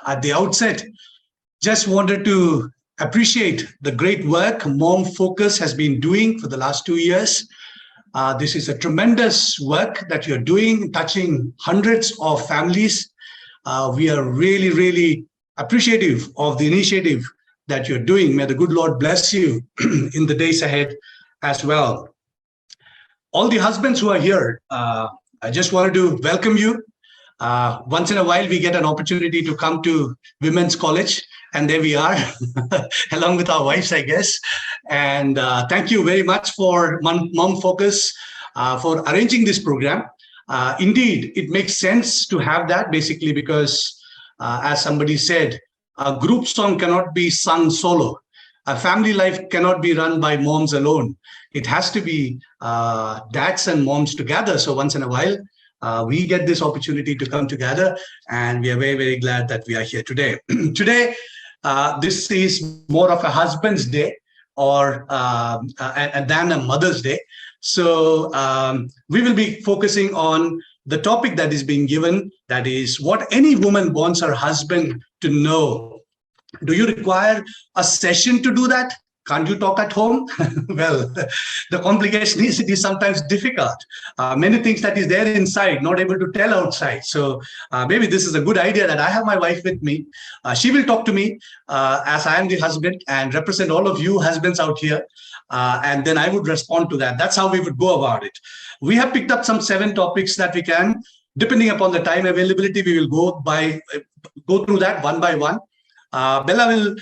At the outset, just wanted to appreciate the great work Mom Focus has been doing for the last 2 years. This is a tremendous work that you're doing, touching hundreds of families. We are really, really appreciative of the initiative that you're doing. May the good Lord bless you in the days ahead as well. All the husbands who are here, I just wanted to welcome you. Once in a while, we get an opportunity to come to Women's College, and there we are, along with our wives, I guess. And thank you very much for Mom Focus for arranging this program. Indeed, it makes sense to have that, basically, because as somebody said, a group song cannot be sung solo. A family life cannot be run by moms alone. It has to be dads and moms together. So once in a while, we get this opportunity to come together, and we are very, very glad that we are here today. Today, this is more of a husband's day than a Mother's Day. So we will be focusing on the topic that is being given, that is what any woman wants her husband to know. Do you require a session to do that? Can't you talk at home? Well, the complication is it is sometimes difficult. Many things that is there inside, not able to tell outside. So maybe this is a good idea that I have my wife with me. She will talk to me as I am the husband and represent all of you husbands out here. And then I would respond to that. That's how we would go about it. We have picked up some 7 topics that we can. Depending upon the time availability, we will go through that one by one. Bella will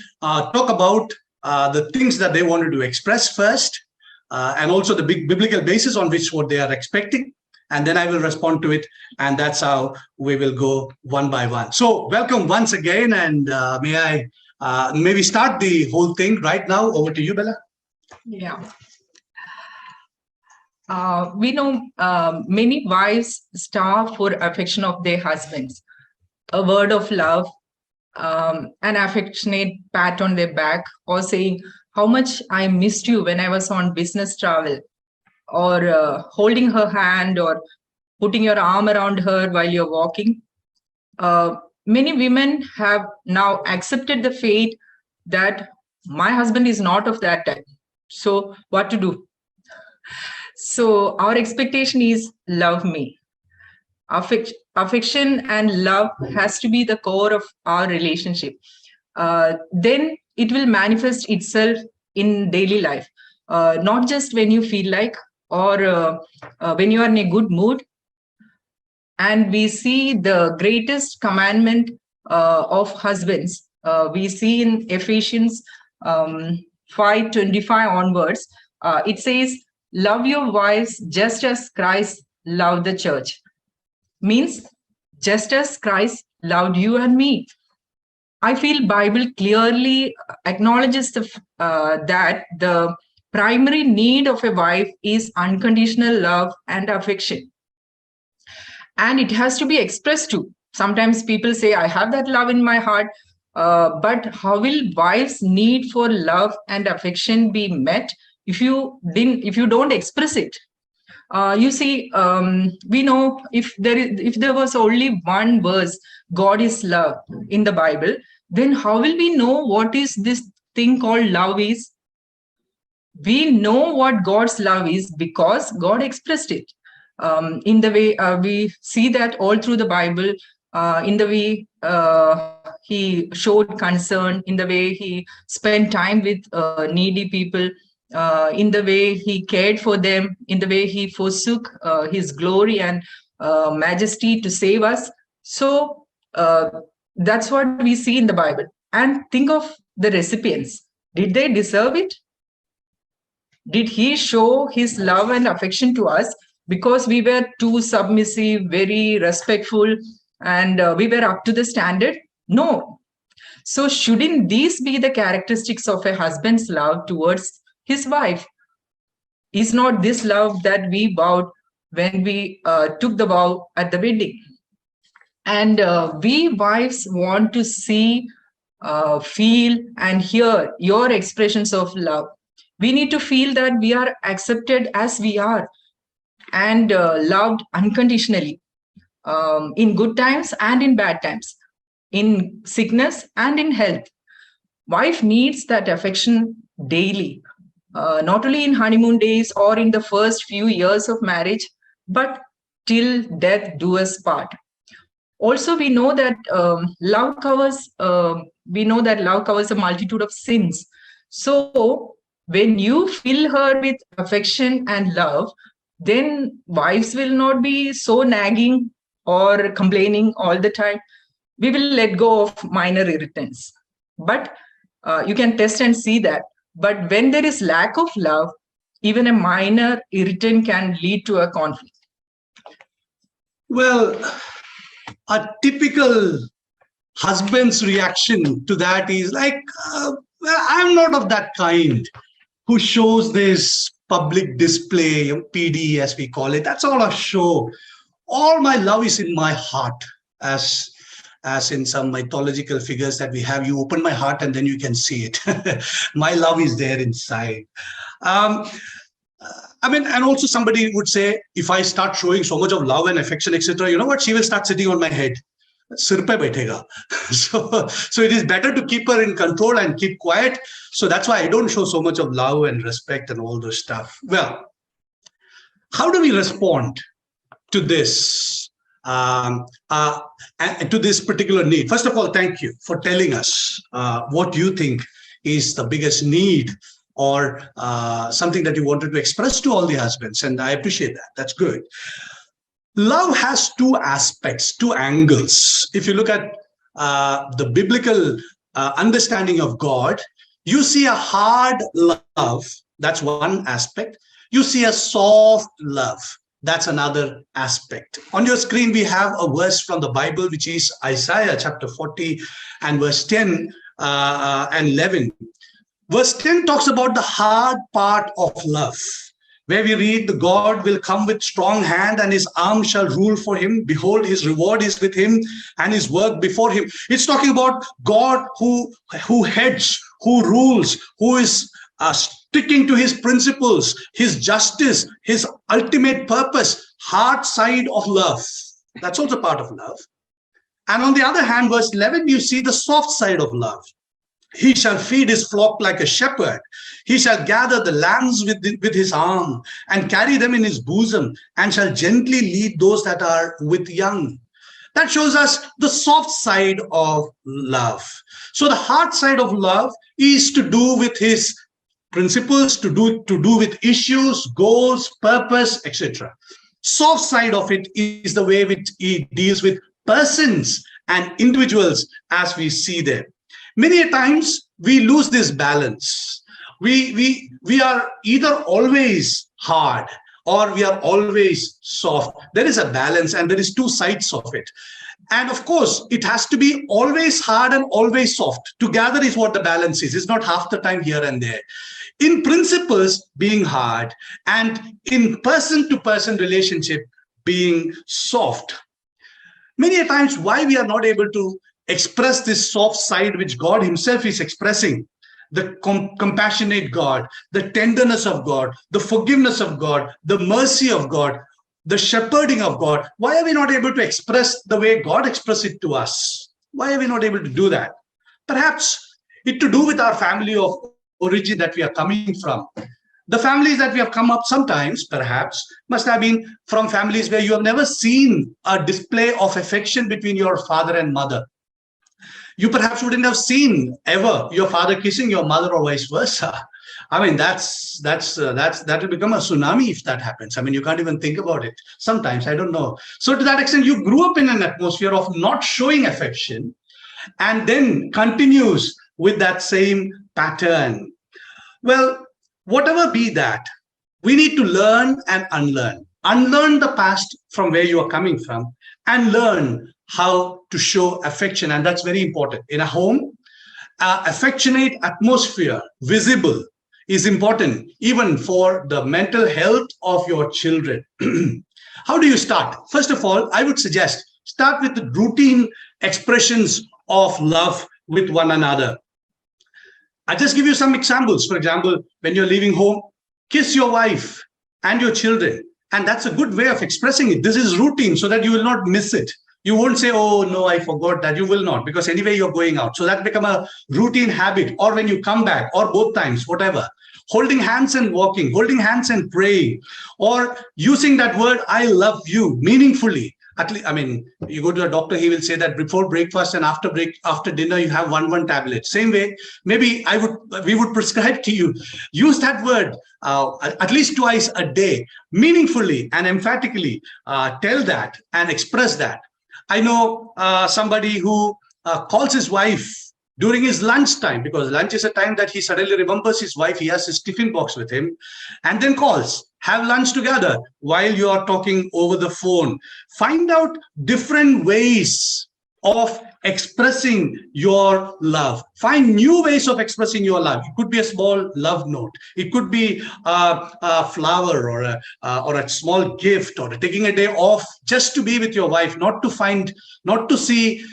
talk about the things that they wanted to express first, and also the big biblical basis on which what they are expecting. And then I will respond to it. And that's how we will go one by one. So welcome once again. And may I maybe start the whole thing right now. Over to you, Bella. Yeah. We know many wives starve for affection of their husbands, a word of love, an affectionate pat on their back, or saying how much I missed you when I was on business travel, or holding her hand, or putting your arm around her while you're walking. Many women have now accepted the fate that my husband is not of that type. So what to do? So our expectation is love me. Affection and love has to be the core of our relationship. Then it will manifest itself in daily life, not just when you feel like, or when you are in a good mood. And we see the greatest commandment of husbands. We see in Ephesians 5:25 onwards, it says, love your wives just as Christ loved the church. Means just as Christ loved you and me. I feel Bible clearly acknowledges that the primary need of a wife is unconditional love and affection. And it has to be expressed too. Sometimes people say, I have that love in my heart, but how will wives' need for love and affection be met if you don't express it? You see, we know if there was only one verse, God is love, in the Bible, then how will we know what is this thing called love is? We know what God's love is because God expressed it. In the way we see that all through the Bible, in the way he showed concern, in the way he spent time with needy people, in the way he cared for them, in the way he forsook his glory and majesty to save us. So that's what we see in the Bible. And think of the recipients. Did they deserve it? Did he show his love and affection to us because we were too submissive, very respectful, and we were up to the standard? No. So shouldn't these be the characteristics of a husband's love towards his wife? Is not this love that we vowed when we took the vow at the wedding? And we wives want to see, feel, and hear your expressions of love. We need to feel that we are accepted as we are and loved unconditionally, in good times and in bad times. in sickness and in health. Wife needs that affection daily, not only in honeymoon days or in the first few years of marriage, but till death do us part. Also, we know that love covers a multitude of sins. So when you fill her with affection and love, then wives will not be so nagging or complaining all the time. We will let go of minor irritants. But you can test and see that. But when there is lack of love, even a minor irritant can lead to a conflict. Well, a typical husband's reaction to that is like, well, I'm not of that kind who shows this public display, PD as we call it. That's all a show. All my love is in my heart, as in some mythological figures that we have. You open my heart and then you can see it. My love is there inside. I mean, and also somebody would say, if I start showing so much of love and affection, etc., you know what? She will start sitting on my head. Sir pe baithega. So it is better to keep her in control and keep quiet. So that's why I don't show so much of love and respect and all those stuff. Well, how do we respond to this? To this particular need? First of all, thank you for telling us what you think is the biggest need, or something that you wanted to express to all the husbands. And I appreciate that. That's good. Love has two aspects, two angles. If you look at the biblical understanding of God, you see a hard love. That's one aspect. You see a soft love. That's another aspect. On your screen, we have a verse from the Bible, which is Isaiah chapter 40 and verse 10 and 11. Verse 10 talks about the hard part of love, where we read, the God will come with strong hand and his arm shall rule for him. Behold, his reward is with him and his work before him. It's talking about God who heads, who rules, who is sticking to his principles, his justice, his ultimate purpose, hard side of love. That's also part of love. And on the other hand, verse 11, you see the soft side of love. He shall feed his flock like a shepherd. He shall gather the lambs with his arm and carry them in his bosom, and shall gently lead those that are with young. That shows us the soft side of love. So the hard side of love is to do with his principles, to do with issues, goals, purpose, etc. Soft side of it is the way which he deals with persons and individuals as we see them. Many a times we lose this balance. We are either always hard or we are always soft. There is a balance and there is two sides of it. And of course, it has to be always hard and always soft. Together is what the balance is. It's not half the time here and there. In principles, being hard, and in person-to-person relationship, being soft. Many a times, why we are not able to express this soft side which God himself is expressing, the compassionate God, the tenderness of God, the forgiveness of God, the mercy of God, the shepherding of God. Why are we not able to express the way God expressed it to us? Why are we not able to do that? Perhaps it to do with our family of origin that we are coming from. The families that we have come up sometimes, perhaps, must have been from families where you have never seen a display of affection between your father and mother. You perhaps wouldn't have seen ever your father kissing your mother or vice versa. I mean, that will become a tsunami if that happens. I mean, you can't even think about it. Sometimes, I don't know. So to that extent, you grew up in an atmosphere of not showing affection and then continues with that same pattern. Well, whatever be that, we need to learn and unlearn. Unlearn the past from where you are coming from and learn how to show affection. And that's very important. In a home, affectionate atmosphere, visible, is important even for the mental health of your children. How do you start? First of all, I would suggest start with the routine expressions of love with one another. I'll just give you some examples. For example, when you're leaving home, kiss your wife and your children. And that's a good way of expressing it. This is routine so that you will not miss it. You won't say, oh, no, I forgot that. You will not, because anyway, you're going out. So that become a routine habit. Or when you come back, or both times, whatever. Holding hands and walking, holding hands and praying, or using that word, I love you, meaningfully. At least, I mean, you go to a doctor, he will say that before breakfast and after dinner, you have one tablet. Same way, maybe we would prescribe to you, use that word at least twice a day, meaningfully and emphatically. Tell that and express that. I know somebody who calls his wife during his lunch time, because lunch is a time that he suddenly remembers his wife. He has his tiffin box with him, and then calls, have lunch together while you are talking over the phone. Find out different ways of expressing your love. Find new ways of expressing your love. It could be a small love note. It could be a flower, or a small gift, or taking a day off just to be with your wife, not to see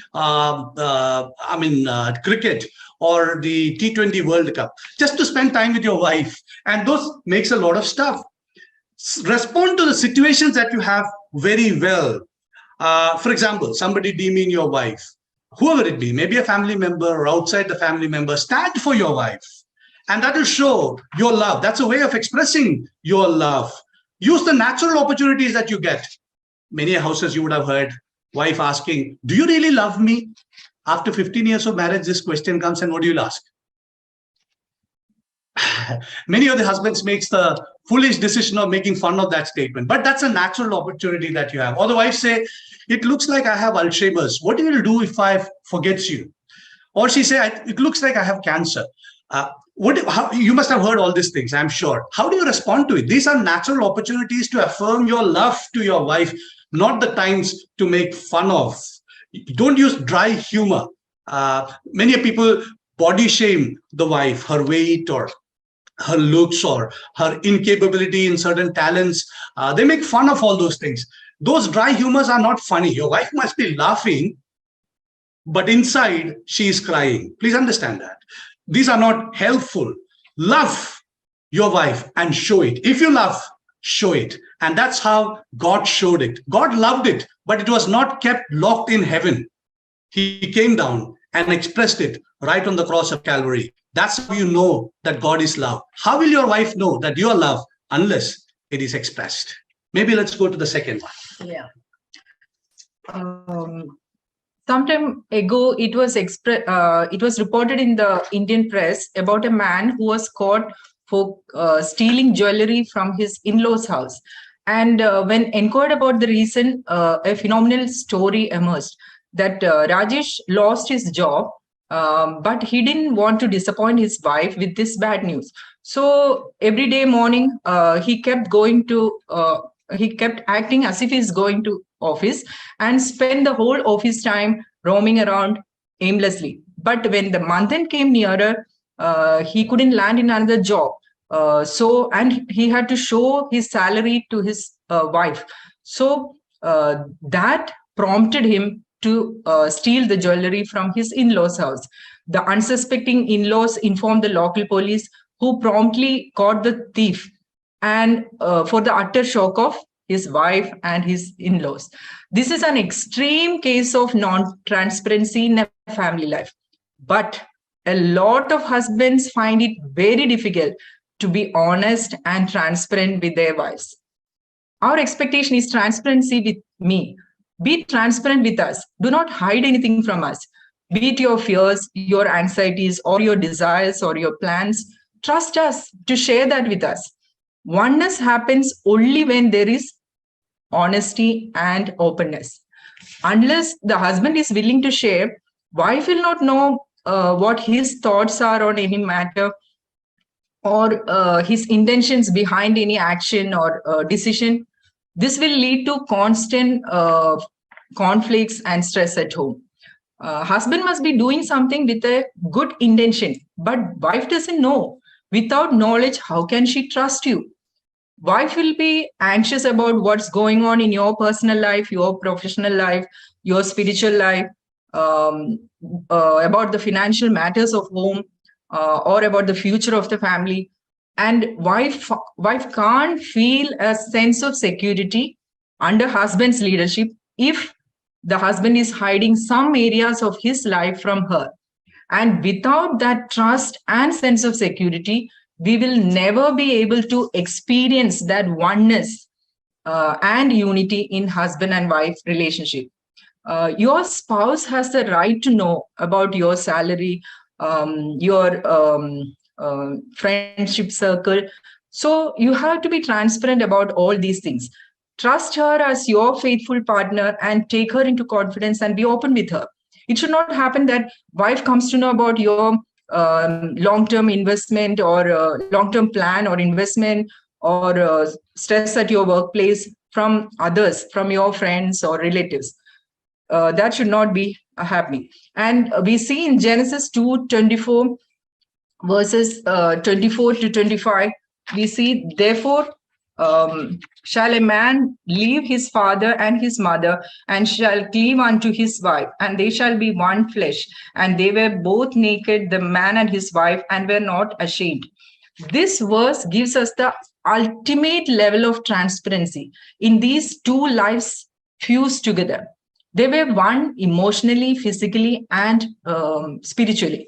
cricket or the T20 World Cup, just to spend time with your wife. And those makes a lot of stuff. Respond to the situations that you have very well. For example, somebody demean your wife, whoever it be, maybe a family member or outside the family member, stand for your wife. And that will show your love. That's a way of expressing your love. Use the natural opportunities that you get. Many houses you would have heard wife asking, do you really love me? After 15 years of marriage, this question comes, and what do you ask? Many of the husbands makes the foolish decision of making fun of that statement, but that's a natural opportunity that you have. Or the wife say, it looks like I have Alzheimer's. What do you do if I forget you? Or she say, it looks like I have cancer. You must have heard all these things, I'm sure. How do you respond to it? These are natural opportunities to affirm your love to your wife, not the times to make fun of. Don't use dry humor. Many people body shame the wife, her weight or her looks or her incapability in certain talents. They make fun of all those things. Those dry humors are not funny. Your wife must be laughing, but inside she is crying. Please understand that. These are not helpful. Love your wife and show it. If you love, show it. And that's how God showed it. God loved it, but it was not kept locked in heaven. He came down and expressed it right on the cross of Calvary. That's how you know that God is love. How will your wife know that you are love unless it is expressed? Maybe let's go to the second one. Yeah. Sometime ago, it was reported in the Indian press about a man who was caught for stealing jewelry from his in-laws' house. And when inquired about the reason, a phenomenal story emerged that Rajesh lost his job, but he didn't want to disappoint his wife with this bad news. So every day morning, he kept acting as if he's going to office and spend the whole office time roaming around aimlessly. But when the month end came nearer, he couldn't land in another job. And he had to show his salary to his wife. So that prompted him to steal the jewelry from his in-laws' house. The unsuspecting in-laws informed the local police, who promptly caught the thief, and for the utter shock of his wife and his in-laws. This is an extreme case of non-transparency in a family life. But a lot of husbands find it very difficult to be honest and transparent with their wives. Our expectation is transparency with me. Be transparent with us. Do not hide anything from us. Be it your fears, your anxieties, or your desires, or your plans. Trust us to share that with us. Oneness happens only when there is honesty and openness. Unless the husband is willing to share, wife will not know what his thoughts are on any matter, or his intentions behind any action or decision. This will lead to constant conflicts and stress at home. Husband must be doing something with a good intention, but wife doesn't know. Without knowledge, how can she trust you? Wife will be anxious about what's going on in your personal life, your professional life, your spiritual life, about the financial matters of home, or about the future of the family. And wife can't feel a sense of security under husband's leadership if the husband is hiding some areas of his life from her. And without that trust and sense of security, we will never be able to experience that oneness and unity in husband and wife relationship. Your spouse has the right to know about your salary, your friendship circle. So you have to be transparent about all these things. Trust her as your faithful partner and take her into confidence and be open with her. It should not happen that wife comes to know about your long-term investment or long-term plan or investment or stress at your workplace from others, from your friends or relatives. That should not be happening. And we see in Genesis 2:24 verses 24 to 25, we see, therefore, shall a man leave his father and his mother and shall cleave unto his wife, and they shall be one flesh. And they were both naked, the man and his wife, and were not ashamed. This verse gives us the ultimate level of transparency. In these two lives fused together, they were one emotionally, physically, and spiritually.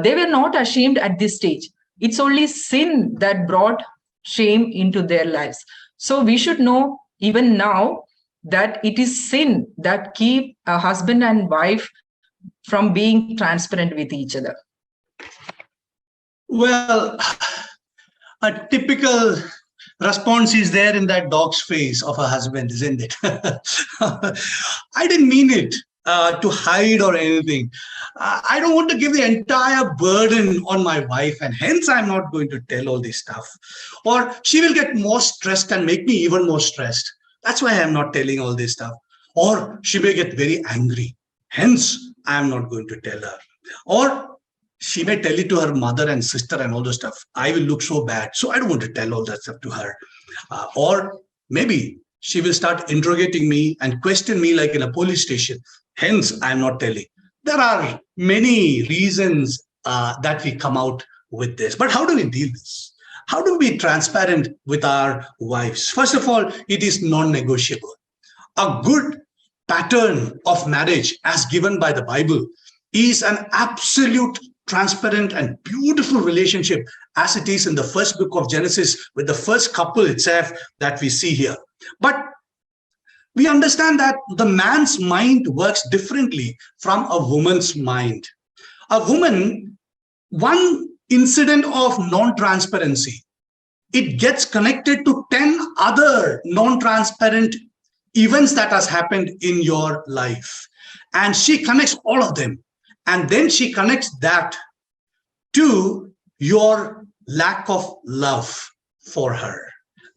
They were not ashamed at this stage. It's only sin that brought shame into their lives. So we should know even now that it is sin that keep a husband and wife from being transparent with each other. Well, a typical response is there in that dog's face of a husband, isn't it? I didn't mean it to hide or anything. I don't want to give the entire burden on my wife, and hence I'm not going to tell all this stuff. Or she will get more stressed and make me even more stressed. That's why I'm not telling all this stuff. Or she may get very angry. Hence, I'm not going to tell her. Or she may tell it to her mother and sister and all the stuff. I will look so bad. So I don't want to tell all that stuff to her. Or maybe she will start interrogating me and question me like in a police station. Hence, I'm not telling. There are many reasons that we come out with this. But how do we deal with this? How do we be transparent with our wives? First of all, it is non-negotiable. A good pattern of marriage as given by the Bible is an absolute transparent and beautiful relationship as it is in the first book of Genesis with the first couple itself that we see here. But we understand that the man's mind works differently from a woman's mind. A woman, one incident of non-transparency, it gets connected to 10 other non-transparent events that has happened in your life. And she connects all of them. And then she connects that to your lack of love for her.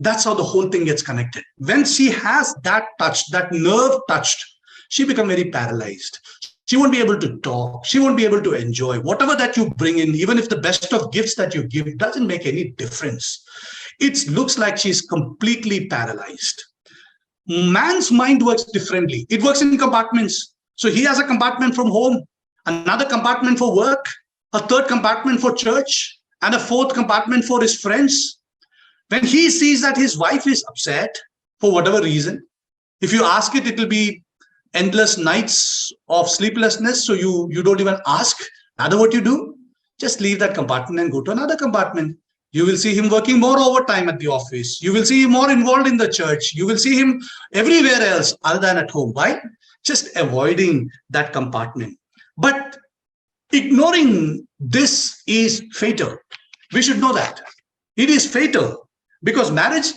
That's how the whole thing gets connected. When she has that touch, that nerve touched, she becomes very paralyzed. She won't be able to talk. She won't be able to enjoy whatever that you bring in, even if the best of gifts that you give doesn't make any difference. It looks like she's completely paralyzed. Man's mind works differently. It works in compartments. So he has a compartment from home, another compartment for work, a third compartment for church, and a fourth compartment for his friends. When he sees that his wife is upset for whatever reason, if you ask it, it will be endless nights of sleeplessness. So you don't even ask. Rather, what you do, just leave that compartment and go to another compartment. You will see him working more overtime at the office. You will see him more involved in the church. You will see him everywhere else other than at home. Why? Just avoiding that compartment. But ignoring this is fatal. We should know that. It is fatal because marriage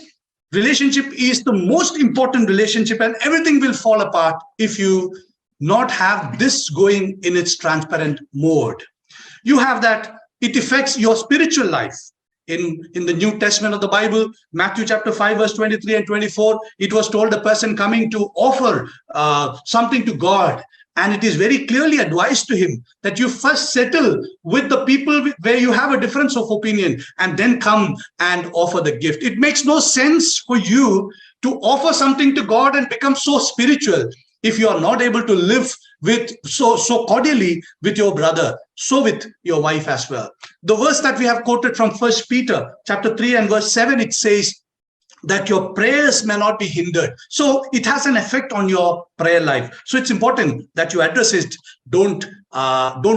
relationship is the most important relationship, and everything will fall apart if you not have this going in its transparent mode. You have that, it affects your spiritual life. In the New Testament of the Bible, Matthew chapter 5, verse 23 and 24, it was told a person coming to offer something to God. And it is very clearly advised to him that you first settle with the people where you have a difference of opinion and then come and offer the gift. It makes no sense for you to offer something to God and become so spiritual if you are not able to live with so cordially with your brother, so with your wife as well. The verse that we have quoted from 1 Peter chapter 3 and verse 7, it says, that your prayers may not be hindered. So it has an effect on your prayer life. So it's important that you address it. Don't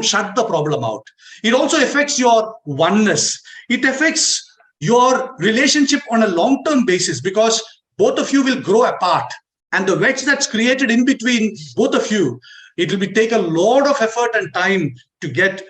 shut the problem out. It also affects your oneness. It affects your relationship on a long-term basis, because both of you will grow apart, and the wedge that's created in between both of you, it will be take a lot of effort and time to get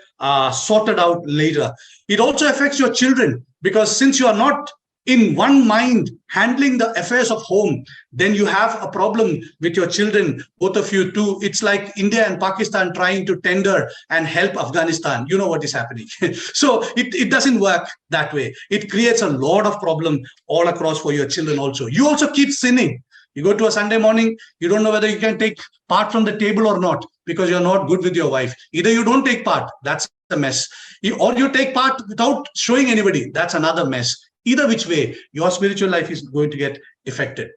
sorted out later. It also affects your children, because since you are not in one mind handling the affairs of home, then you have a problem with your children, both of you too. It's like India and Pakistan trying to tender and help Afghanistan. You know what is happening. So it doesn't work that way. It creates a lot of problem all across for your children also. You also keep sinning. You go to a Sunday morning, you don't know whether you can take part from the table or not, because you're not good with your wife. Either you don't take part, that's a mess. Or you take part without showing anybody, that's another mess. Either which way, your spiritual life is going to get affected.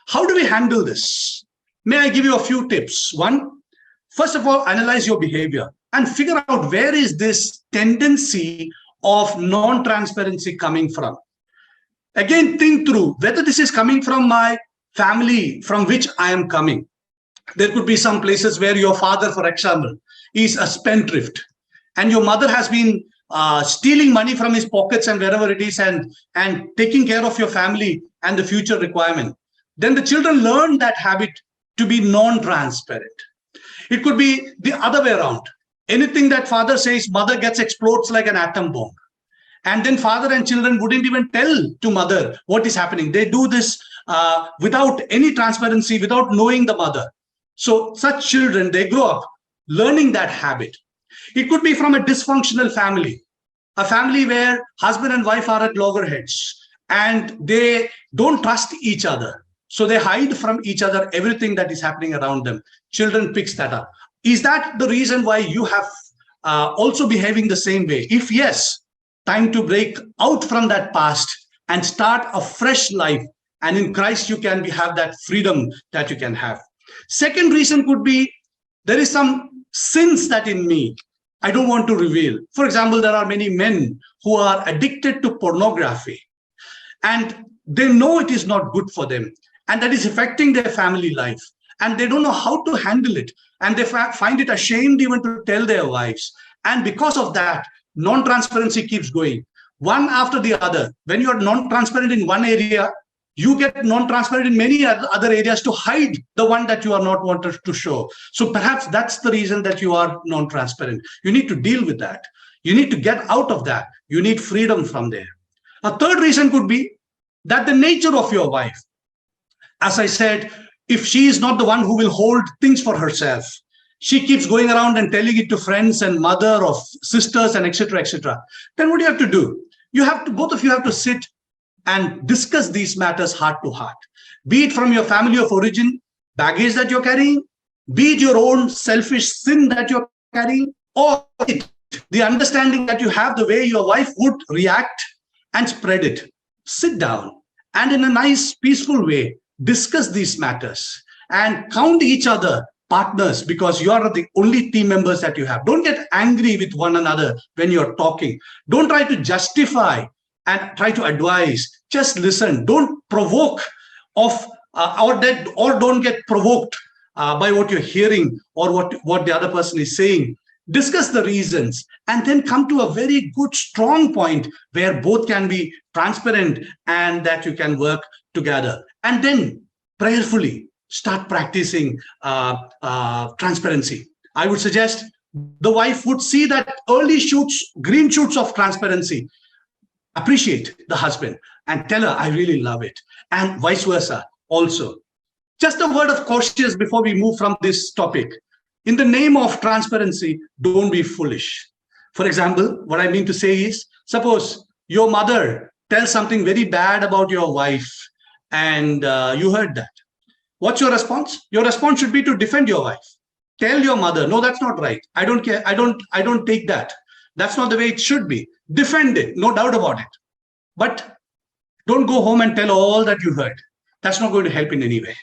How do we handle this? May I give you a few tips? One, first of all, analyze your behavior and figure out where is this tendency of non-transparency coming from. Again, think through whether this is coming from my family from which I am coming. There could be some places where your father, for example, is a spendthrift, and your mother has been stealing money from his pockets and wherever it is, and taking care of your family and the future requirement. Then the children learn that habit to be non-transparent. It could be the other way around. Anything that father says, mother gets explodes like an atom bomb. And then father and children wouldn't even tell to mother what is happening. They do this without any transparency, without knowing the mother. So such children, they grow up learning that habit. It could be from a dysfunctional family, a family where husband and wife are at loggerheads and they don't trust each other. So they hide from each other everything that is happening around them. Children picks that up. Is that the reason why you have also behaving the same way? If yes, time to break out from that past and start a fresh life. And in Christ, you can have that freedom that you can have. Second reason could be there is some sins that in me I don't want to reveal. For example, there are many men who are addicted to pornography and they know it is not good for them and that is affecting their family life and they don't know how to handle it and they find it ashamed even to tell their wives. And because of that, non-transparency keeps going one after the other. When you are non-transparent in one area, you get non-transparent in many other areas to hide the one that you are not wanted to show. So perhaps that's the reason that you are non-transparent. You need to deal with that. You need to get out of that. You need freedom from there. A third reason could be that the nature of your wife. As I said, if she is not the one who will hold things for herself, she keeps going around and telling it to friends and mother or sisters and etc., then what do you have to do? You have to, both of you have to sit and discuss these matters heart to heart, be it from your family of origin, baggage that you're carrying, be it your own selfish sin that you're carrying, or the understanding that you have the way your wife would react and spread it. Sit down and in a nice, peaceful way, discuss these matters and count each other partners because you are the only team members that you have. Don't get angry with one another when you're talking. Don't try to justify and try to advise. Just listen. Don't provoke or don't get provoked by what you're hearing or what the other person is saying. Discuss the reasons and then come to a very good, strong point where both can be transparent and that you can work together. And then prayerfully start practicing transparency. I would suggest the wife would see that early shoots, green shoots of transparency. Appreciate the husband and tell her, I really love it. And vice versa also. Just a word of caution before we move from this topic. In the name of transparency, don't be foolish. For example, what I mean to say is, suppose your mother tells something very bad about your wife and you heard that. What's your response? Your response should be to defend your wife. Tell your mother, no, that's not right. I don't care. I don't take that. That's not the way it should be. Defend it, no doubt about it. But don't go home and tell all that you heard. That's not going to help in any way.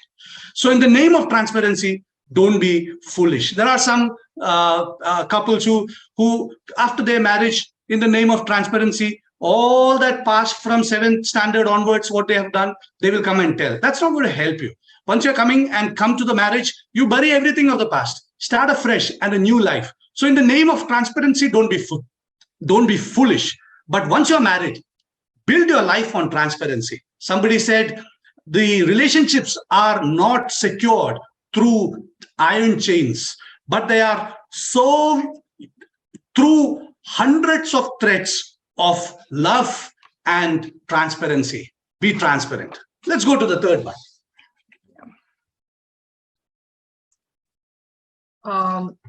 So in the name of transparency, don't be foolish. There are some couples who after their marriage, in the name of transparency, All that past from 7th standard onwards, what they have done, they will come and tell. That's not going to help you. Once you're coming and come to the marriage, you bury everything of the past, start afresh and a new life. So in the name of transparency, don't be foolish. But once you're married, build your life on transparency. Somebody said the relationships are not secured through iron chains, but they are so through hundreds of threads of love and transparency. Be transparent. Let's go to the third one.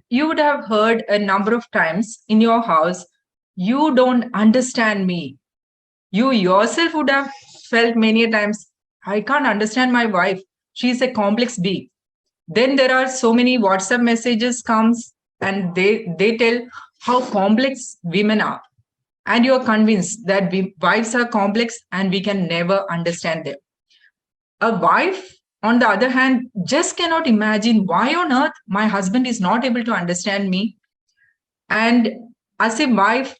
You would have heard a number of times in your house, you don't understand me. You yourself would have felt many a times, I can't understand my wife. She's a complex being. Then there are so many WhatsApp messages comes and they tell how complex women are. And you're convinced that wives are complex and we can never understand them. A wife, on the other hand, just cannot imagine why on earth my husband is not able to understand me. And as a wife,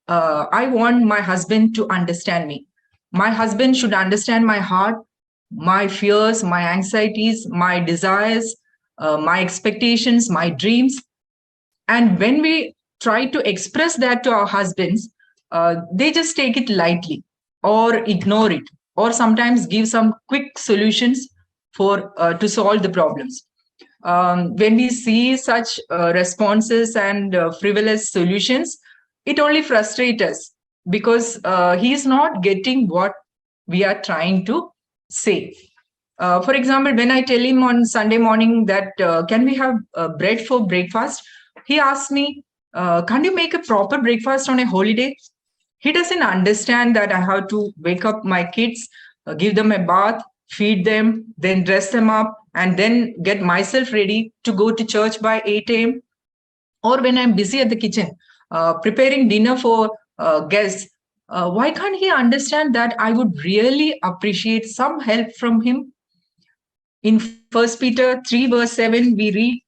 I want my husband to understand me. My husband should understand my heart, my fears, my anxieties, my desires, my expectations, my dreams. And when we try to express that to our husbands, they just take it lightly or ignore it, or sometimes give some quick solutions for to solve the problems. When we see such responses and frivolous solutions, it only frustrates us because he is not getting what we are trying to say. For example, when I tell him on Sunday morning that can we have bread for breakfast, he asks me, can't you make a proper breakfast on a holiday? He doesn't understand that I have to wake up my kids, give them a bath, feed them, then dress them up, and then get myself ready to go to church by 8 a.m. Or when I'm busy at the kitchen, preparing dinner for guests, why can't he understand that I would really appreciate some help from him? In 1 Peter 3 verse 7, we read,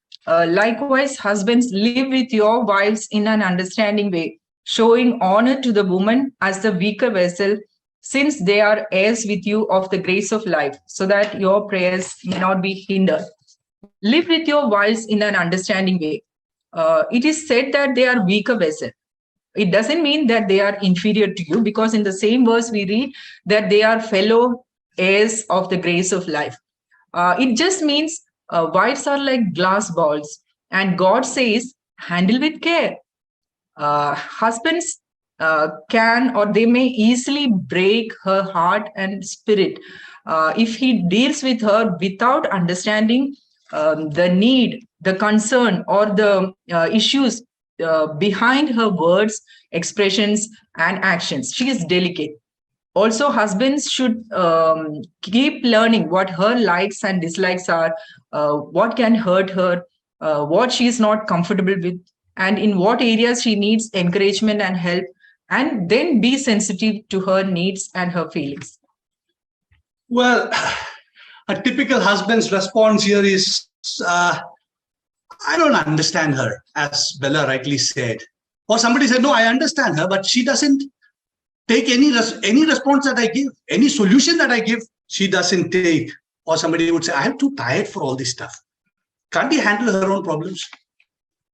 likewise, husbands, live with your wives in an understanding way, showing honor to the woman as the weaker vessel, since they are heirs with you of the grace of life, so that your prayers may not be hindered. Live with your wives in an understanding way. It is said that they are weaker vessel. It doesn't mean that they are inferior to you, because in the same verse we read that they are fellow heirs of the grace of life. It just means wives are like glass balls, and God says, handle with care. Husbands can or they may easily break her heart and spirit if he deals with her without understanding the need, the concern, or the issues behind her words, expressions, and actions. She is delicate. Also, husbands should keep learning what her likes and dislikes are, what can hurt her, what she is not comfortable with, and in what areas she needs encouragement and help, and then be sensitive to her needs and her feelings. Well, a typical husband's response here is, I don't understand her, as Bella rightly said. Or somebody said, no, I understand her, but she doesn't take any response that I give, any solution that I give, she doesn't take. Or somebody would say, I'm too tired for all this stuff. Can't she handle her own problems?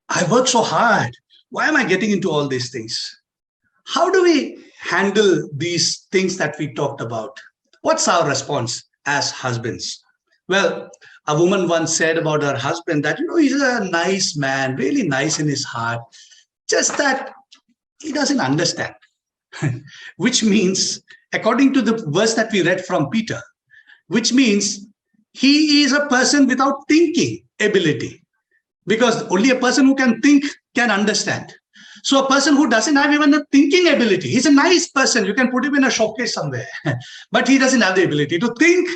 I work so hard. Why am I getting into all these things? How do we handle these things that we talked about? What's our response as husbands? Well, a woman once said about her husband that, he's a nice man, really nice in his heart, just that he doesn't understand. Which means, according to the verse that we read from Peter, which means he is a person without thinking ability, because only a person who can think can understand. So a person who doesn't have even the thinking ability, he's a nice person, you can put him in a showcase somewhere, but he doesn't have the ability to think,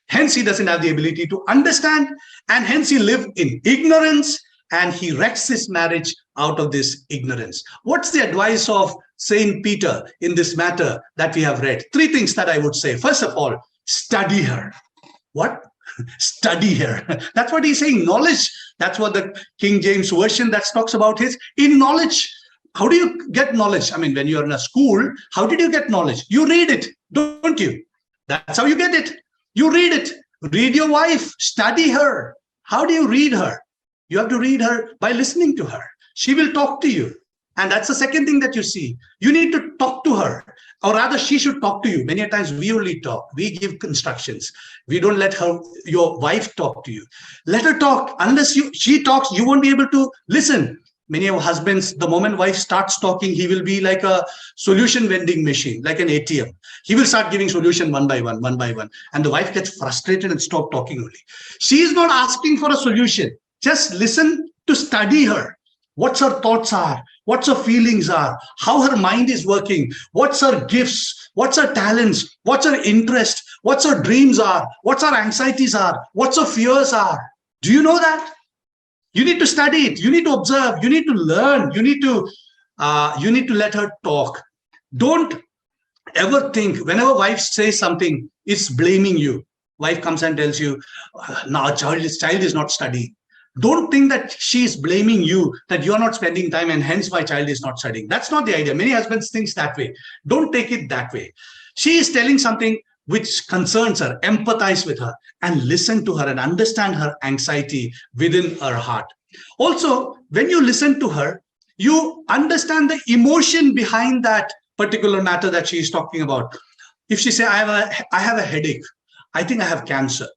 hence he doesn't have the ability to understand, and hence he lives in ignorance, and he wrecks his marriage out of this ignorance. What's the advice of Saint Peter in this matter that we have read? Three things that I would say. First of all, study her. What? Study her. That's what he's saying. Knowledge. That's what the King James Version that talks about is in knowledge. How do you get knowledge? I mean, when you're in a school, how did you get knowledge? You read it, don't you? That's how you get it. You read it. Read your wife, study her. How do you read her? You have to read her by listening to her. She will talk to you. And that's the second thing that you see. You need to talk to her, or rather, she should talk to you. Many times we only talk, we give instructions. We don't let your wife talk to you. Let her talk. Unless she talks, you won't be able to listen. Many of husbands, the moment wife starts talking, he will be like a solution vending machine, like an ATM. He will start giving solution one by one, one by one. And the wife gets frustrated and stop talking only. She is not asking for a solution. Just listen to study her. What's her thoughts are, what's her feelings are, how her mind is working, what's her gifts, what's her talents, what's her interest, what's her dreams are, what's her anxieties are, what's her fears are. Do you know that? You need to study it. You need to observe. You need to learn. You need to let her talk. Don't ever think whenever wife says something, it's blaming you. Wife comes and tells you, "No, child is not studying." Don't think that she is blaming you, that you are not spending time and hence my child is not studying. That's not the idea. Many husbands think that way. Don't take it that way. She is telling something which concerns her. Empathize with her and listen to her and understand her anxiety within her heart. Also, when you listen to her, you understand the emotion behind that particular matter that she is talking about. If she say, I have a headache, I think I have cancer.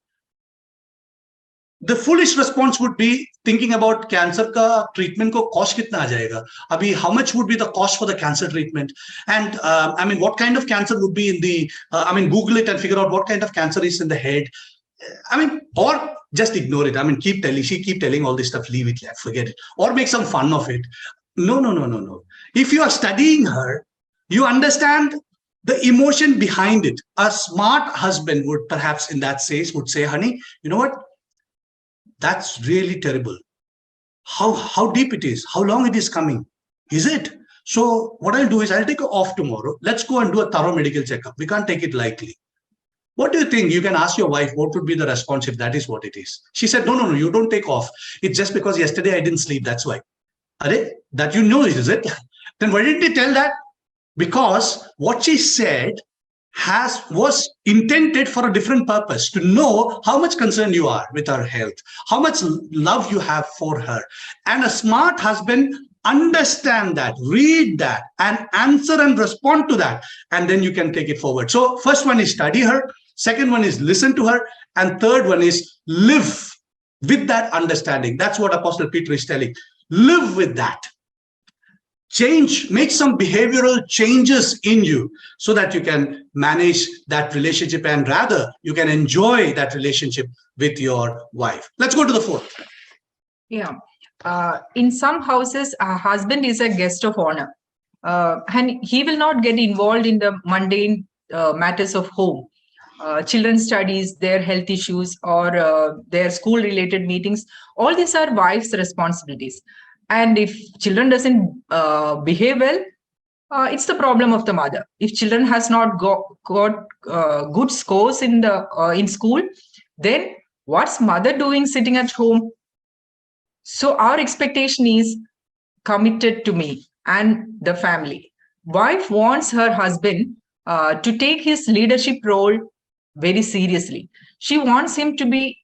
The foolish response would be thinking about cancer ka treatment ko cost kitna aa jayega. Abhi, how much would be the cost for the cancer treatment? And I mean, what kind of cancer would be in the, Google it and figure out what kind of cancer is in the head. Or just ignore it. Keep telling all this stuff, leave it, forget it. Or make some fun of it. No. If you are studying her, you understand the emotion behind it. A smart husband would perhaps in that case would say, honey, you know what? That's really terrible. How deep it is, how long it is coming. Is it? So what I'll do is I'll take off tomorrow. Let's go and do a thorough medical checkup. We can't take it lightly. What do you think? You can ask your wife what would be the response if that is what it is. She said, no, you don't take off. It's just because yesterday I didn't sleep. That's why. That you know, is it? Then why didn't you tell that? Because what she said was intended for a different purpose, to know how much concerned you are with her health, how much love you have for her. And a smart husband understand that, read that, and answer and respond to that, and then you can take it forward. So first one is study her, second one is listen to her, and third one is live with that understanding. That's what Apostle Peter is telling. Live with that. Change, make some behavioral changes in you so that you can manage that relationship, and rather you can enjoy that relationship with your wife. Let's go to the fourth. Yeah. In some houses, a husband is a guest of honor, and he will not get involved in the mundane matters of home. Children's studies, their health issues, or their school-related meetings. All these are wives' responsibilities. And if children doesn't behave well, it's the problem of the mother. If children has not got good scores in school, then what's mother doing sitting at home? So our expectation is committed to me and the family. Wife wants her husband to take his leadership role very seriously. She wants him to be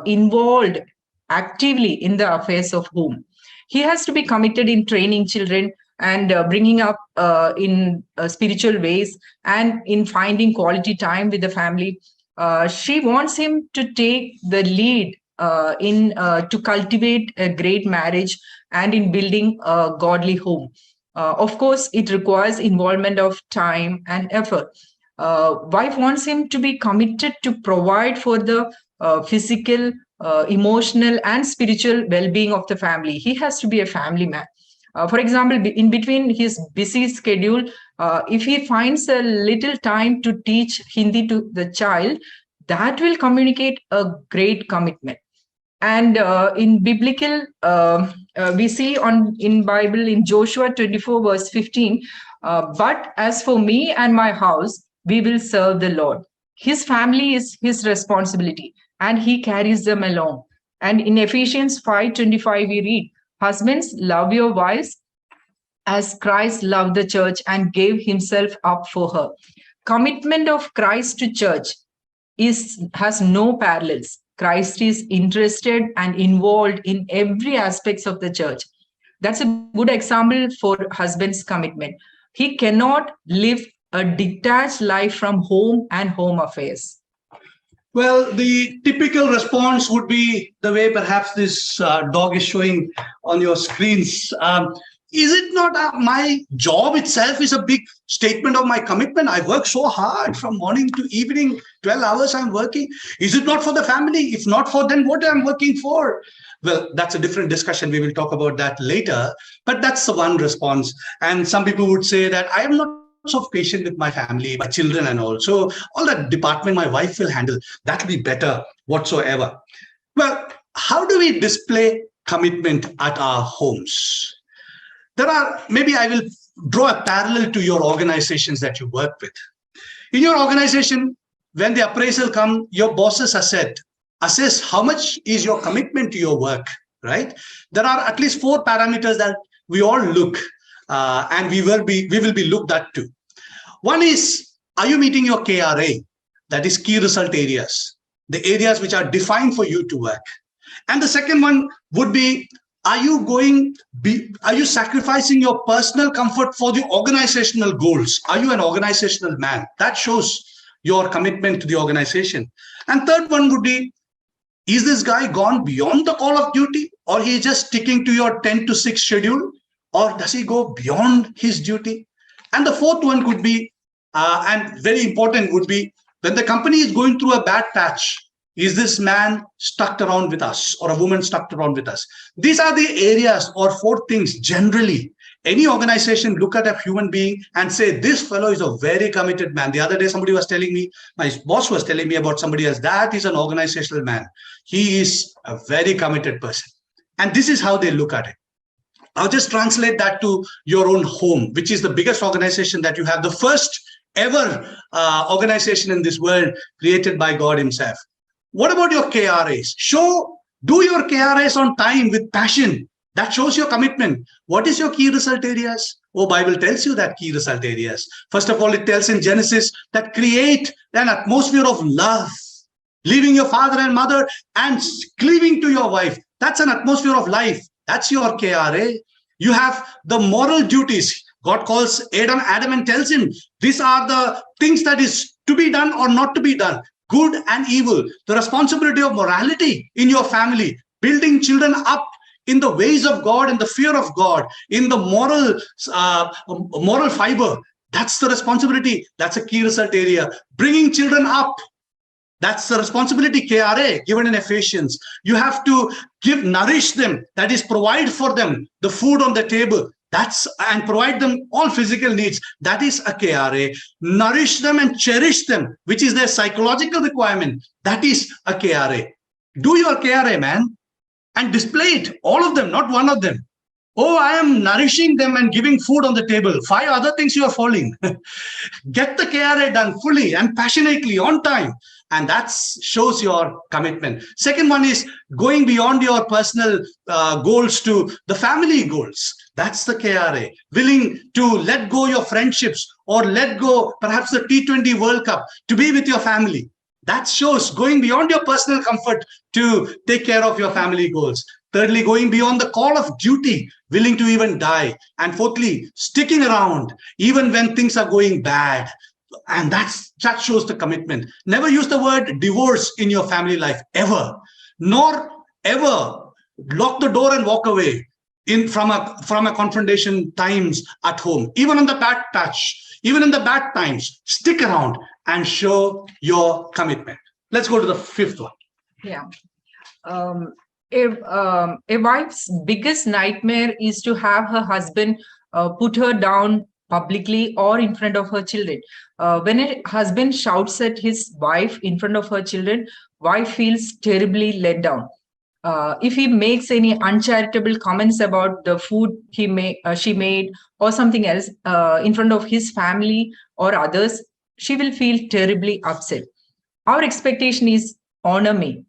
involved actively in the affairs of home. He has to be committed in training children and bringing up in spiritual ways and in finding quality time with the family. She wants him to take the lead to cultivate a great marriage and in building a godly home. Of course, it requires involvement of time and effort. Wife wants him to be committed to provide for the physical, emotional, and spiritual well-being of the family. He has to be a family man. For example, in between his busy schedule, if he finds a little time to teach Hindi to the child, that will communicate a great commitment. And in biblical, we see in Bible in Joshua 24 verse 15, but as for me and my house, we will serve the Lord. His family is his responsibility, and he carries them along. And in Ephesians 5:25, we read, husbands, love your wives as Christ loved the church and gave himself up for her. Commitment of Christ to church has no parallels. Christ is interested and involved in every aspects of the church. That's a good example for husband's commitment. He cannot live a detached life from home and home affairs. Well, the typical response would be the way perhaps this dog is showing on your screens. Is it not my job itself is a big statement of my commitment? I work so hard from morning to evening, 12 hours I'm working. Is it not for the family? If not for them, what I'm working for? Well, that's a different discussion. We will talk about that later. But that's the one response. And some people would say that I am not so patient with my family, my children and all. So all that department my wife will handle, that will be better whatsoever. Well, how do we display commitment at our homes? There are, maybe I will draw a parallel to your organizations that you work with. In your organization, when the appraisal comes, your bosses assess how much is your commitment to your work, right? There are at least 4 parameters that we all look and we will be looked at too. One is, are you meeting your KRA? That is key result areas, the areas which are defined for you to work. And the second one would be, are you sacrificing your personal comfort for the organizational goals? Are you an organizational man? That shows your commitment to the organization. And third one would be, is this guy gone beyond the call of duty, or he is just sticking to your 10 to 6 schedule, or does he go beyond his duty? And the fourth one could be, and very important would be, when the company is going through a bad patch, is this man stuck around with us or a woman stuck around with us? These are the areas or 4 things generally. Any organization look at a human being and say, this fellow is a very committed man. The other day, somebody was telling me, my boss was telling me about somebody else, that is an organizational man. He is a very committed person. And this is how they look at it. I'll just translate that to your own home, which is the biggest organization that you have, the first ever organization in this world created by God himself. What about your KRAs? Do your KRAs on time with passion. That shows your commitment. What is your key result areas? Oh, Bible tells you that key result areas. First of all, it tells in Genesis that create an atmosphere of love, leaving your father and mother and cleaving to your wife. That's an atmosphere of life. That's your KRA. You have the moral duties. God calls Adam and tells him, these are the things that is to be done or not to be done. Good and evil, the responsibility of morality in your family, building children up in the ways of God, in the fear of God, in the moral fiber. That's the responsibility. That's a key result area. Bringing children up. That's the responsibility, KRA, given in Ephesians. You have to nourish them, that is, provide for them the food on the table. And provide them all physical needs. That is a KRA. Nourish them and cherish them, which is their psychological requirement. That is a KRA. Do your KRA, man, and display it. All of them, not one of them. Oh, I am nourishing them and giving food on the table. 5 other things you are following. Get the KRA done fully and passionately on time. And that shows your commitment. Second one is going beyond your personal goals to the family goals. That's the KRA. Willing to let go your friendships or let go perhaps the T20 World Cup to be with your family. That shows going beyond your personal comfort to take care of your family goals. Thirdly, going beyond the call of duty, willing to even die. And fourthly, sticking around even when things are going bad. And that shows the commitment. Never use the word divorce in your family life, ever. Nor ever lock the door and walk away from a confrontation times at home. Even on the bad patch, even in the bad times, stick around and show your commitment. Let's go to the 5th one. Yeah. A wife's biggest nightmare is to have her husband put her down publicly or in front of her children. When a husband shouts at his wife in front of her children, wife feels terribly let down. If he makes any uncharitable comments about the food she made or something else in front of his family or others, she will feel terribly upset. Our expectation is honor me.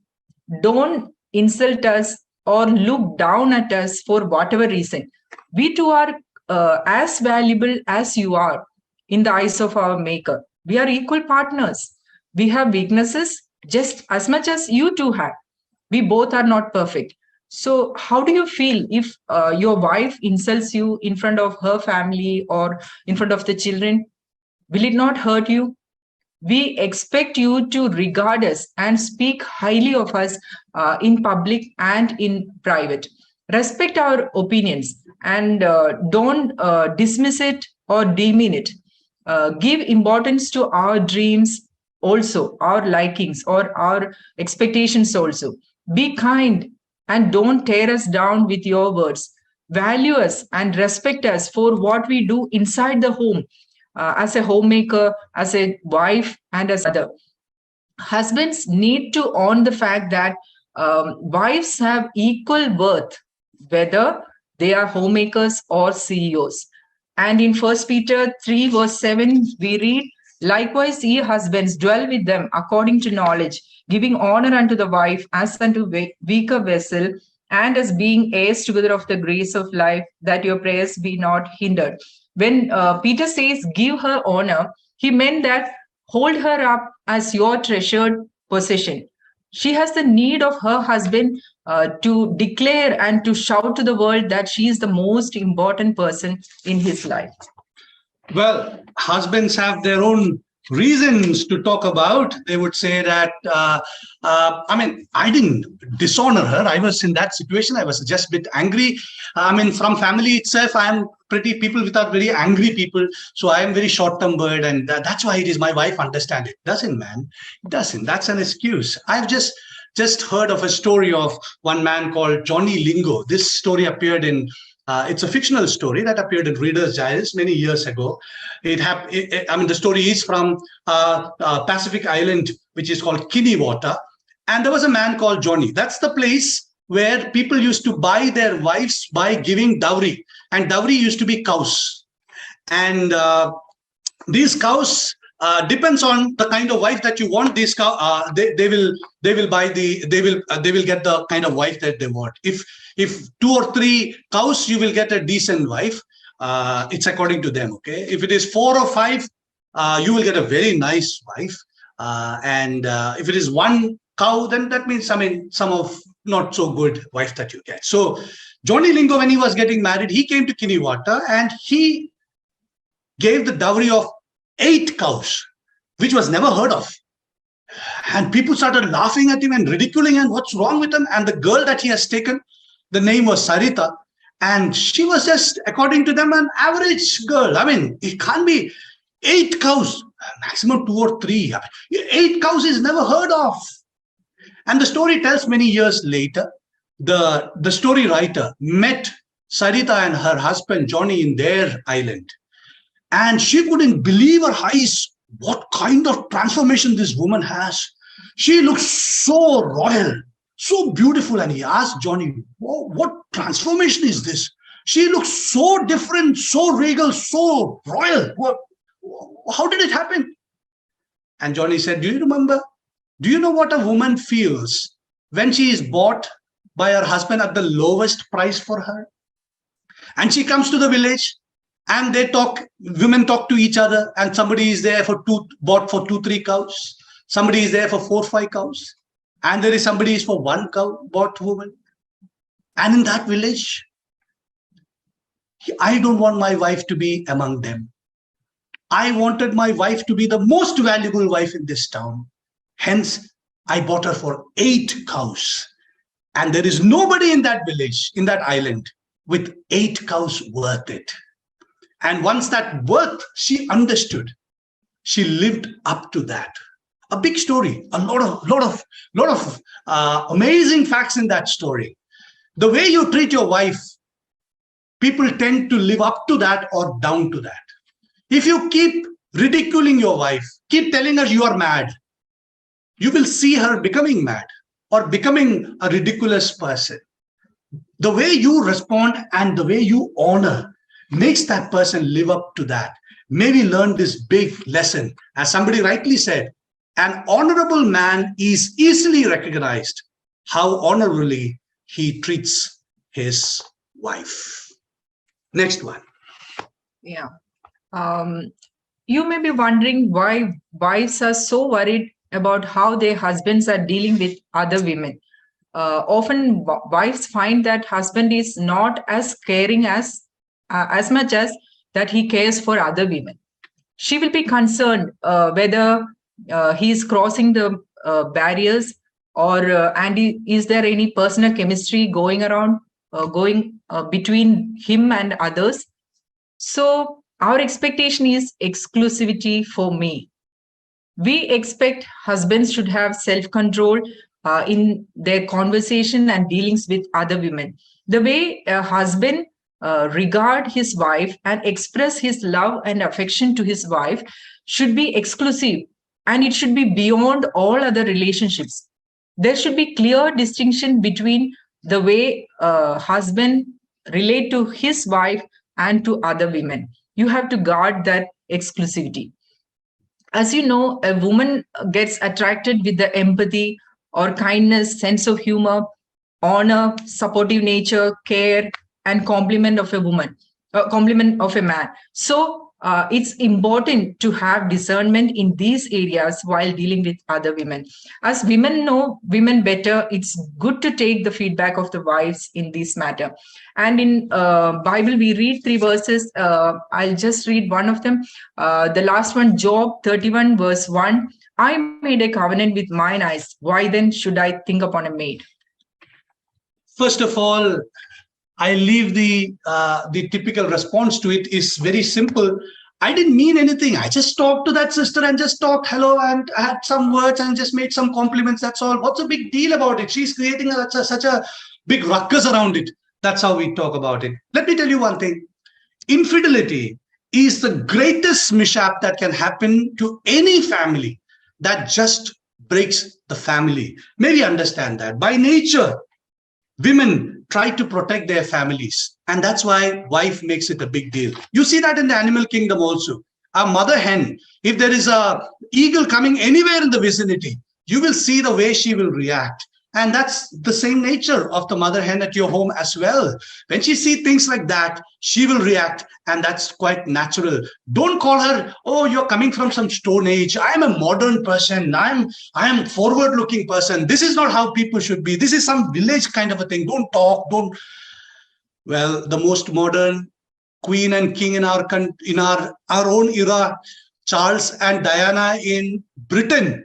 Don't insult us or look down at us for whatever reason. We too are as valuable as you are in the eyes of our Maker. We are equal partners. We have weaknesses just as much as you two have. We both are not perfect. So, how do you feel if your wife insults you in front of her family or in front of the children? Will it not hurt you? We expect you to regard us and speak highly of us in public and in private. Respect our opinions and don't dismiss it or demean it. Give importance to our dreams also, our likings or our expectations also. Be kind and don't tear us down with your words. Value us and respect us for what we do inside the home, as a homemaker, as a wife, and as a mother. Husbands need to own the fact that wives have equal worth, whether they are homemakers or CEOs. And in First Peter 3, verse 7, we read, "Likewise, ye husbands, dwell with them according to knowledge, giving honor unto the wife as unto weaker vessel, and as being heirs together of the grace of life, that your prayers be not hindered." When Peter says, "Give her honor," he meant that hold her up as your treasured possession. She has the need of her husband to declare and to shout to the world that she is the most important person in his life. Well, husbands have their own reasons to talk about. They would say that, I mean, I didn't dishonor her. I was in that situation. I was just a bit angry. I mean, from family itself, I am pretty people without very angry people. So I am very short-term bird. And that's why it is my wife understand it. Doesn't, man. It doesn't. That's an excuse. I've just heard of a story of one man called Johnny Lingo. This story appeared in it's a fictional story that appeared in Reader's Digest many years ago. I mean, the story is from Pacific Island, which is called Kiniwata. And there was a man called Johnny. That's the place where people used to buy their wives by giving dowry. And dowry used to be cows. And these cows depends on the kind of wife that you want. These cow they will get the kind of wife that they want. If 2 or 3 cows, you will get a decent wife. It's according to them. Okay, if it is 4 or 5, you will get a very nice wife. And if it is 1 cow, then that means, I mean, some of not so good wife that you get. So Johnny Lingo, when he was getting married, he came to Kiniwata and he gave the dowry of 8 cows, which was never heard of. And people started laughing at him and ridiculing him. What's wrong with him? And the girl that he has taken, the name was Sarita. And she was just, according to them, an average girl. I mean, it can't be 8 cows, maximum 2 or 3. 8 cows is never heard of. And the story tells many years later, the story writer met Sarita and her husband, Johnny, in their island. And she couldn't believe her eyes. What kind of transformation this woman has. She looks so royal, so beautiful. And he asked Johnny, what transformation is this? She looks so different, so regal, so royal. How did it happen? And Johnny said, do you remember? Do you know what a woman feels when she is bought by her husband at the lowest price for her? And she comes to the village and women talk to each other, and somebody is there bought for 2, 3 cows. Somebody is there for 4, 5 cows. And there is somebody is for 1 cow bought woman. And in that village, I don't want my wife to be among them. I wanted my wife to be the most valuable wife in this town. Hence, I bought her for 8 cows. And there is nobody in that village, in that island, with 8 cows worth it. And once that worth, she understood. She lived up to that. A big story, a lot of amazing facts in that story. The way you treat your wife, people tend to live up to that or down to that. If you keep ridiculing your wife, keep telling her you are mad, you will see her becoming mad or becoming a ridiculous person. The way you respond and the way you honor makes that person live up to that. Maybe learn this big lesson. As somebody rightly said, an honorable man is easily recognized how honorably he treats his wife. Next one. Yeah. Um, you may be wondering why wives are so worried about how their husbands are dealing with other women. Often wives find that husband is not as caring as much as that he cares for other women. She will be concerned whether he is crossing the barriers, or is there any personal chemistry going between him and others. So our expectation is exclusivity for me. We expect husbands should have self-control in their conversation and dealings with other women. The way a husband regard his wife and express his love and affection to his wife should be exclusive, and it should be beyond all other relationships. There should be clear distinction between the way a husband relate to his wife and to other women. You have to guard that exclusivity. As you know, a woman gets attracted with the empathy or kindness, sense of humor, honor, supportive nature, care, and compliment of a man. So it's important to have discernment in these areas while dealing with other women. As women know women better, it's good to take the feedback of the wives in this matter. And in Bible, we read three verses. I'll just read one of them. The last one, Job 31, verse 1. I made a covenant with mine eyes. Why then should I think upon a maid? First of all, I leave the typical response to it is very simple. I didn't mean anything. I just talked to that sister and just talked hello and had some words and just made some compliments. That's all. What's the big deal about it? She's creating such a big ruckus around it. That's how we talk about it. Let me tell you one thing. Infidelity is the greatest mishap that can happen to any family. That just breaks the family. Maybe understand that. By nature, women try to protect their families, and that's why wife makes it a big deal. You see that in the animal kingdom also. A mother hen, if there is a eagle coming anywhere in the vicinity, you will see the way she will react. And that's the same nature of the mother hen at your home as well. When she sees things like that, she will react, and that's quite natural. Don't call her, oh, you're coming from some stone age. I'm a modern person. I am forward-looking person. This is not how people should be. This is some village kind of a thing. Don't talk. Don't. Well, the most modern queen and king in our own era, Charles and Diana in Britain.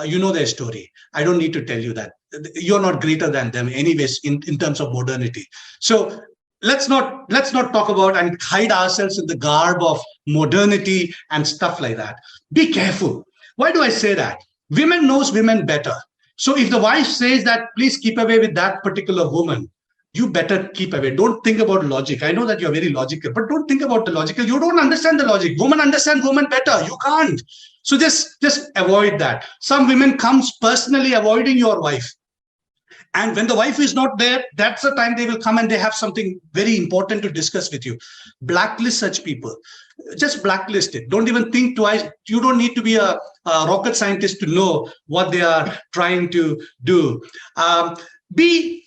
You know their story. I don't need to tell you that. You're not greater than them anyways in terms of modernity. So let's not talk about and hide ourselves in the garb of modernity and stuff like that. Be careful. Why do I say that? Women knows women better. So if the wife says that, please keep away with that particular woman, you better keep away. Don't think about logic. I know that you're very logical, but don't think about the logical. You don't understand the logic. Women understand women better. You can't. So just avoid that. Some women comes personally avoiding your wife. And when the wife is not there, that's the time they will come and they have something very important to discuss with you. Blacklist such people. Just blacklist it. Don't even think twice. You don't need to be a rocket scientist to know what they are trying to do. Be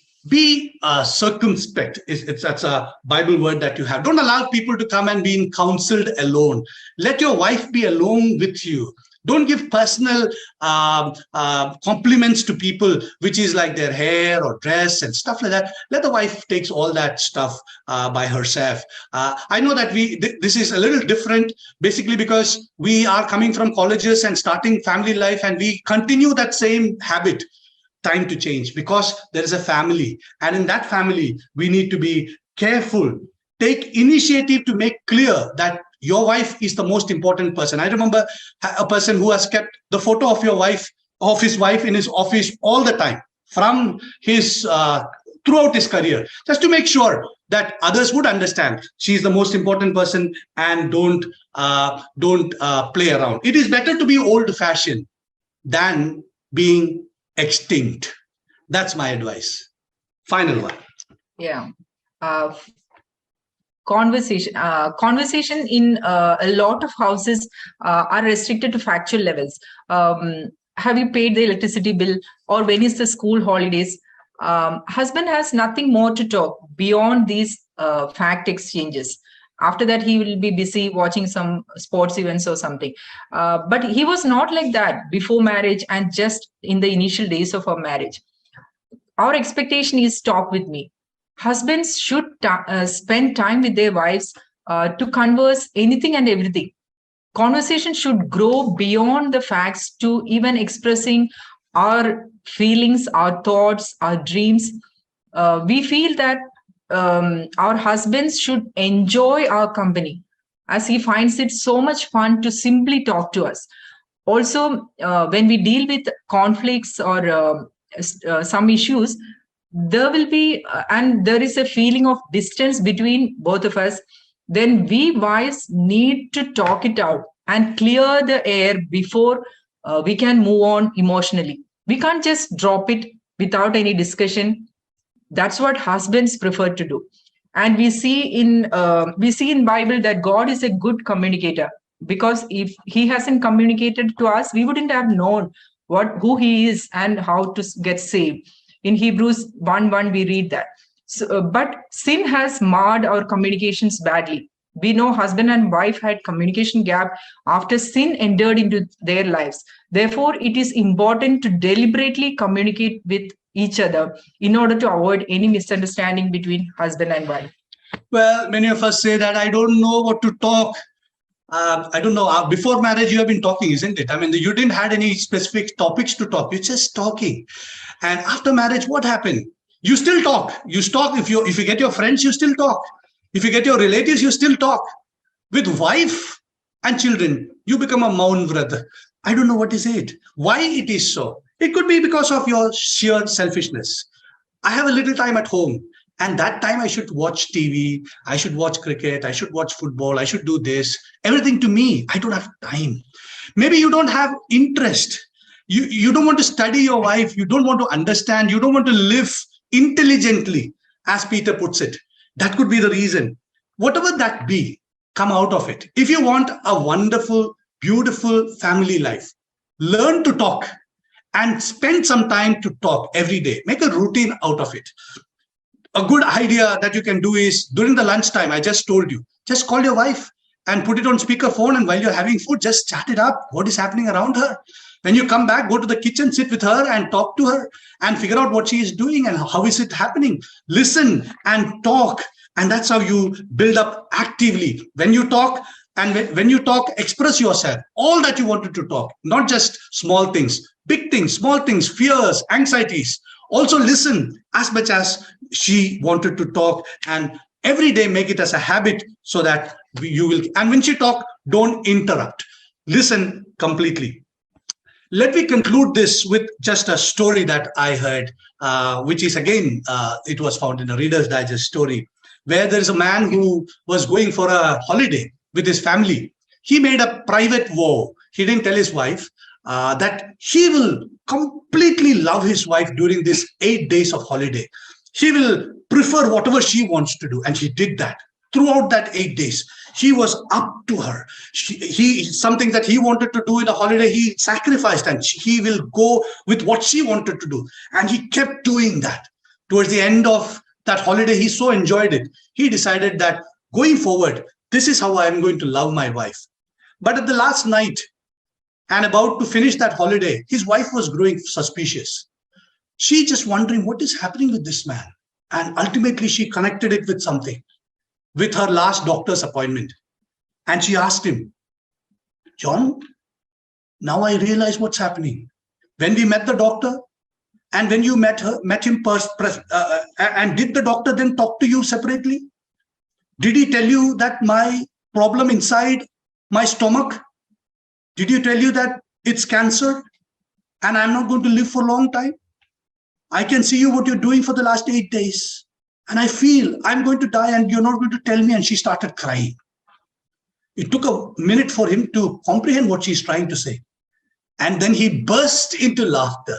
circumspect. That's a Bible word that you have. Don't allow people to come and be counseled alone. Let your wife be alone with you. Don't give personal compliments to people, which is like their hair or dress and stuff like that. Let the wife takes all that stuff by herself. I know that this is a little different, basically because we are coming from colleges and starting family life, and we continue that same habit. Time to change, because there is a family, and in that family we need to be careful. Take initiative to make clear that your wife is the most important person. I remember a person who has kept the photo of his wife in his office all the time from his throughout his career, just to make sure that others would understand she is the most important person, and don't play around. It is better to be old-fashioned than being extinct. That's my advice. Final one. Yeah. Conversation in a lot of houses are restricted to factual levels. Have you paid the electricity bill, or when is the school holidays? Husband has nothing more to talk beyond these fact exchanges. After that, he will be busy watching some sports events or something. But he was not like that before marriage and just in the initial days of our marriage. Our expectation is talk with me. Husbands should spend time with their wives to converse anything and everything. Conversation should grow beyond the facts to even expressing our feelings, our thoughts, our dreams. We feel that our husbands should enjoy our company as he finds it so much fun to simply talk to us. Also, when we deal with conflicts or some issues, there will be, and there is a feeling of distance between both of us, then we wives need to talk it out and clear the air before we can move on emotionally. We can't just drop it without any discussion. That's what husbands prefer to do. And we see in Bible that God is a good communicator, because if he hasn't communicated to us, we wouldn't have known who he is and how to get saved. In Hebrews 1:1, we read that. So, but sin has marred our communications badly. We know husband and wife had communication gap after sin entered into their lives. Therefore, it is important to deliberately communicate with each other in order to avoid any misunderstanding between husband and wife. Well, many of us say that I don't know what to talk. I don't know. Before marriage, you have been talking, isn't it? I mean, you didn't had any specific topics to talk. You're just talking. And after marriage, what happened? You still talk. You talk. If you get your friends, you still talk. If you get your relatives, you still talk. With wife and children, you become a Maun Vrata. I don't know what is it. Why it is so? It could be because of your sheer selfishness. I have a little time at home. And that time I should watch TV, I should watch cricket, I should watch football, I should do this. Everything to me. I don't have time. Maybe you don't have interest. You don't want to study your wife. You don't want to understand. You don't want to live intelligently, as Peter puts it. That could be the reason. Whatever that be, come out of it. If you want a wonderful, beautiful family life, learn to talk and spend some time to talk every day. Make a routine out of it. A good idea that you can do is during the lunchtime, I just told you, just call your wife and put it on speakerphone. And while you're having food, just chat it up. What is happening around her? When you come back, go to the kitchen, sit with her and talk to her and figure out what she is doing and how is it happening. Listen and talk. And that's how you build up actively. When you talk, and when you talk, express yourself, all that you wanted to talk, not just small things, big things, small things, fears, anxieties. Also listen as much as she wanted to talk, and every day make it as a habit so that you will. And when she talk, don't interrupt. Listen completely. Let me conclude this with just a story that I heard, which is again, it was found in a Reader's Digest story, where there is a man who was going for a holiday with his family. He made a private vow. He didn't tell his wife that he will completely love his wife during this 8 days of holiday. He will prefer whatever she wants to do. And he did that throughout that 8 days. He was up to her. Something that he wanted to do in a holiday, he sacrificed, and he will go with what she wanted to do. And he kept doing that. Towards the end of that holiday, he so enjoyed it. He decided that going forward, this is how I am going to love my wife. But at the last night, and about to finish that holiday, his wife was growing suspicious. She just wondering what is happening with this man. And ultimately, she connected it with something, with her last doctor's appointment. And she asked him, John, now I realize what's happening. When we met the doctor, and when you met him, and did the doctor then talk to you separately? Did he tell you that my problem inside my stomach, did he tell you that it's cancer and I'm not going to live for a long time? I can see you what you're doing for the last 8 days. And I feel I'm going to die and you're not going to tell me. And she started crying. It took a minute for him to comprehend what she's trying to say. And then he burst into laughter.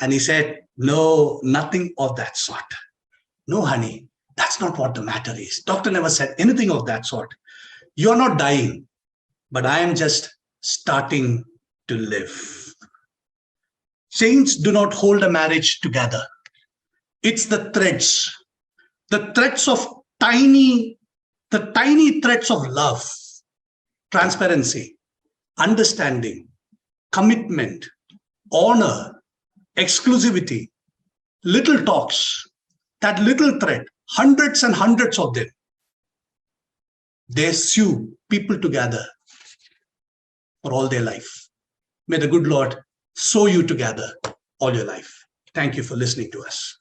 And he said, no, nothing of that sort. No, honey, that's not what the matter is. Doctor never said anything of that sort. You're not dying, but I am just starting to live. Chains do not hold a marriage together. It's the threads of tiny The tiny threads of love, transparency, understanding, commitment, honor, exclusivity, little talks, that little thread, hundreds and hundreds of them, they sew people together for all their life. May the good Lord sew you together all your life. Thank you for listening to us.